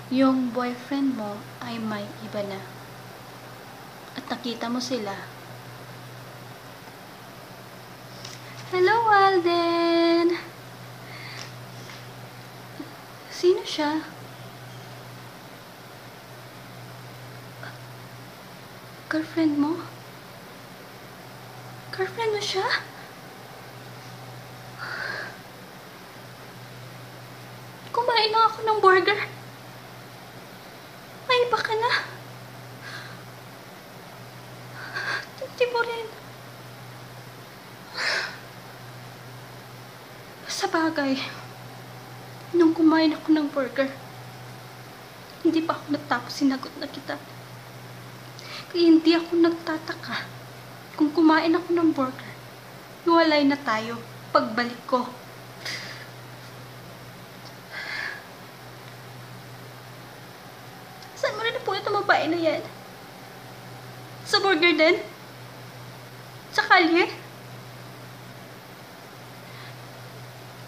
yung boyfriend mo ay may iba na. At nakita mo sila. Hello, Alden! Sino siya? Girlfriend mo? Girlfriend mo siya? Kumain na ako ng burger. May iba ka na. Hindi mo rin. Sa bagay, nung kumain ako ng burger, hindi pa ako natapos, sinagot na kita. Kaya hindi ako nagtataka kung kumain ako ng burger, hiwalay na tayo pagbalik ko. Saan mo rin na po itong babae na yan? Sa burger din? Sa kalye?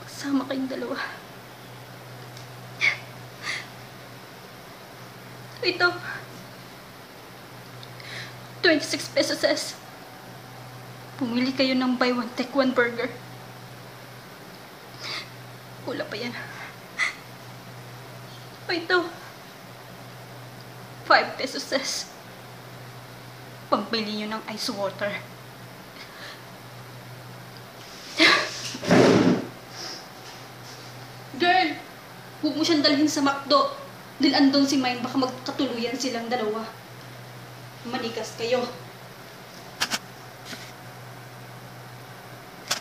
Magsama kayong dalawa. Ito. 26 pesos es. Pumili kayo ng buy one take one burger. Wala pa yan. O ito. 5 pesos es. Pagbili nyo ng ice water. Girl! Huwag mo siyang dalhin sa McDo. Dahil andun si Mine, baka magkatuluyan silang dalawa. Manigas kayo.